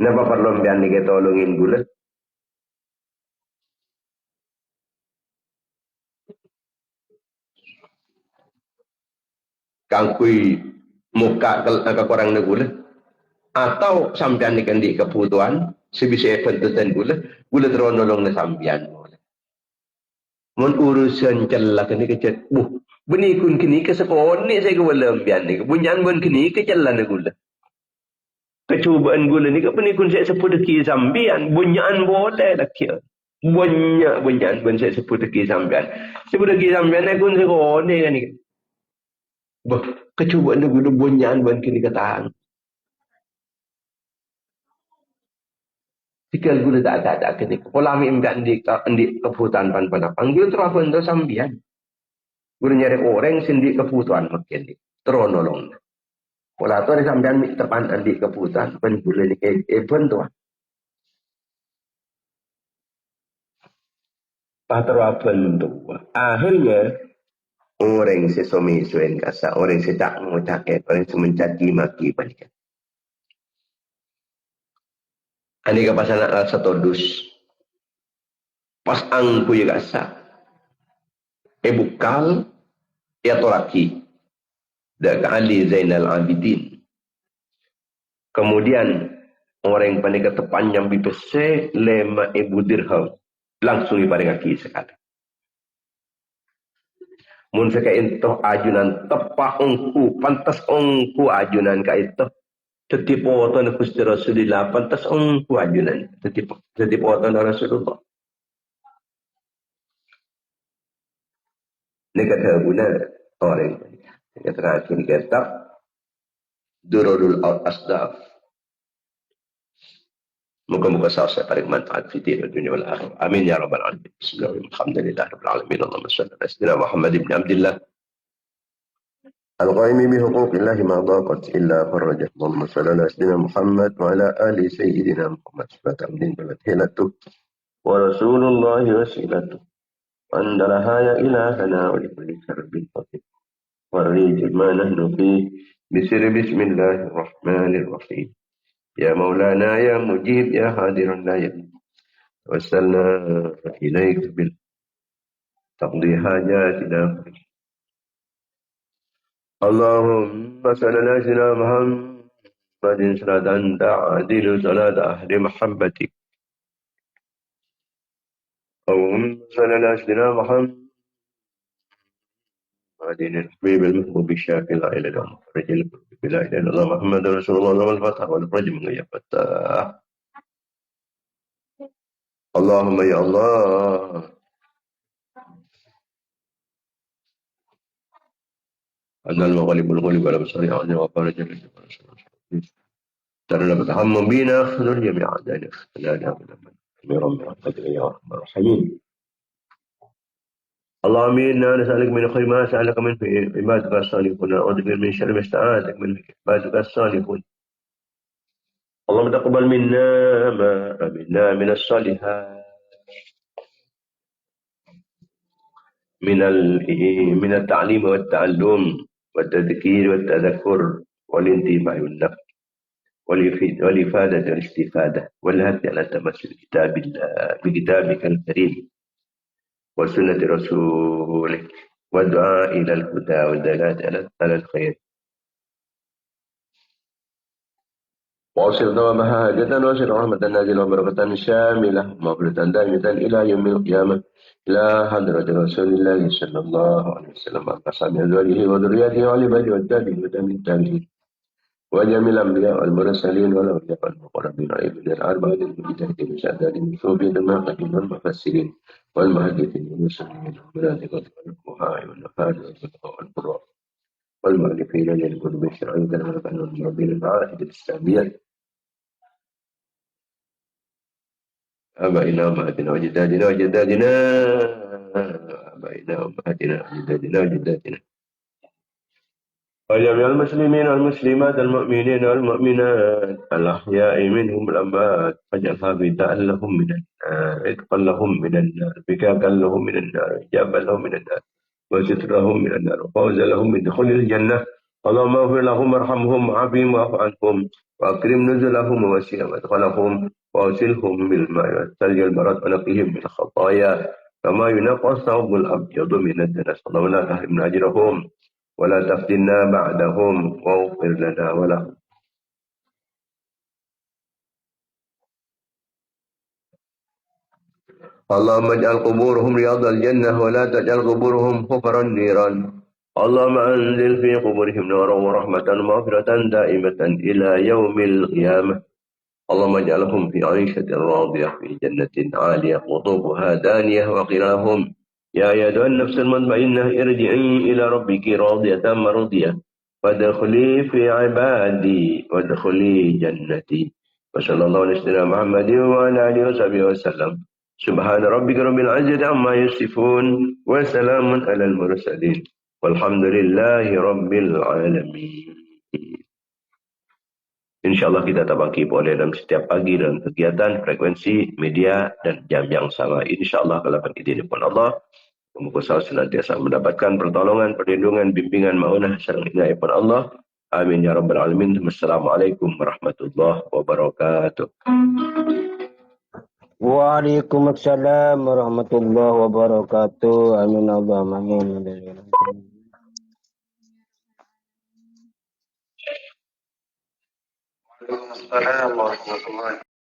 napa perlu ambian nikah tolongin gula kangkui muka ke korang negula atau sampean ni kandi kebutuhan sebisa pentutan gula terus nolong na sampean mun urusan celak ni kecet beni kun kini ke sekon ni saya gula ambian ni bunyan bun kini ke celah na gula kecubaan gula ni ke beni kun saya sepudeki sampean bunyan boleh lah kia bunyan bun saya sepudeki sampean ni kun sekon ni kan ni kecubaan na gula bunyan bun kini katahan Tikal gula tak ada kini. Pola mi impian di kebutuhan pan panggil terus untuk sambian. Gula nyari orang sindi kebutuhan makin di. Terus nolong. Pola tu ada sambian mi tepan di kebutuhan pan gula ni bantu. Patro bantu. Akhirnya orang sesuami suen kasa orang sedak mengucapkan orang semencaci maki balik. Ani ka pasana satu dus. Pas ang kuya kasa. Bukal ya tolaki dak Ali Zainal Abidin. Kemudian orang yang paling ketepanjang bipese 5.000 dirham langsung ibaring aki sekali. Mun saka ento ajunan tepa ongku pantas ongku ajunan ka ito. Tetipu foto na Gusti Rasulullah pantas ongku ajunan. Tetipu foto na Rasulullah. Nagkataguna orang. Nagkataguna kita Durudul Asdaf. Muka-muka saya paling manfaat di dunia wal akhirah. Amin ya rabbal alamin. Bismillahirrahmanirrahim. Alhamdulillah rabbil alamin. Allahumma shalli ala sayyidina Muhammad ibn Abdullah. القائم بحقوق الله ما ضاقت إلا فرجه. اللهم صل على سيدنا محمد وعلى آل سيدنا محمد صلاة عبد بمثيلته ورسول الله وسيلته وأن لها يا إلهنا ولكل كرب فقير وريج ما نحن فيه بسر بسم الله الرحمن الرحيم. يا مولانا يا مجيب يا حاضر لا يبيد توسلنا إليك بالتقضي حاجاتنا. اللهم صل على سيدنا محمد صلاة تعدل صلاة أهل محبتك. اللهم صل على سيدنا محمد الحبيب المحبوب الشافي لا إله إلا الله فرج الكرب لا إله إلا الله محمد رسول الله والفتح والفرج من غير فتاح. اللهم يا الله أن المغلب الغلب ولا بصري عني وفرج ترى بتحمم بينا خذل جميع أعدائنا خذلنا من برحمتك يا أرحم الراحمين. اللهم إنا نسألك من خير ما سألك منه عبادك الصالحون ونعوذ بك من شر ما استعاذك منه عبادك الصالحون. اللهم تقبل منا من الصالحات من التعليم والتعلم والتذكير والتذكر والانتفاع والنفع والإفادة والاستفادة والهدي على تمثل بكتابك الكريم وسنة رسولك والدعاء إلى الهدى والدلالة على الخير. وأوصل ثوابها هاجة وأوصل رحمة نازلة وبركة شاملة مغفرة دائمة إلى يوم القيامة إلى حضرة رسول الله صلى الله عليه وسلم وأصحابه أزواجه وذرياته وعلى والتابعين وتابعين التابعين وجميع الأنبياء والمرسلين والأولياء والمقربين وعباد الأربعة المجتهدين والسادات المصوفين المحققين والمفسرين والمحدثين والمسلمين والمنافقين والفقهاء والنفاذ والقراء والمؤلفين للكتب الشرعية والمربين العائد الإسلامية آبائنا وأمهاتنا وجدادنا آبائنا وأمهاتنا وجدادنا وجداتنا وجميع المسلمين والمسلمات المؤمنين والمؤمنات الأحياء منهم الأموات فاجعلها بداء لهم من النار عتقا لهم من النار فكاكا لهم من النار إجابا لهم من النار وسترهم من النار وفوزا لهم من دخول الجنة. اللهم اغفر لهم وارحمهم وعافهم واعف عنهم وأكرم نزلهم ووسع مدخلهم وأوصلهم بالماء والثلج البرد ونقهم من الخطايا كما ينقى الثوب الأبيض من الدنس. اللهم لا تحرمنا أجرهم ولا تفتنا بعدهم واغفر لنا ولهم. اللهم اجعل قبورهم رياض الجنة ولا تجعل قبورهم حفر النيران. اللهم أنزل في قبورهم نورا ورحمة ومغفرة دائمة إلى يوم القيامة. اللهم اجعلهم في عيشة راضية في جنة عالية قطوفها دانية وقراهم يا أيها النفس المطمئنة ارجعي إلى ربك راضية مرضية وادخلي في عبادي وادخلي جنتي. وصلى الله على سيدنا محمد وعلى آله وصحبه وسلم. سبحان ربك رب العزة عما يصفون وسلام على المرسلين والحمد لله رب العالمين. InsyaAllah kita tabaki boleh dalam setiap pagi dalam kegiatan, frekuensi, media, dan jam yang sama. InsyaAllah kalapan izin pun Allah. Semoga saya senantiasa mendapatkan pertolongan, perlindungan, bimbingan, ma'unah, serang inayah pun Allah. Amin ya rabbal alamin. Wassalamualaikum warahmatullahi wabarakatuh.
Waalaikumsalam warahmatullahi wabarakatuh. Amin Allahumma amin.
Waalaikumsalam warahmatullahi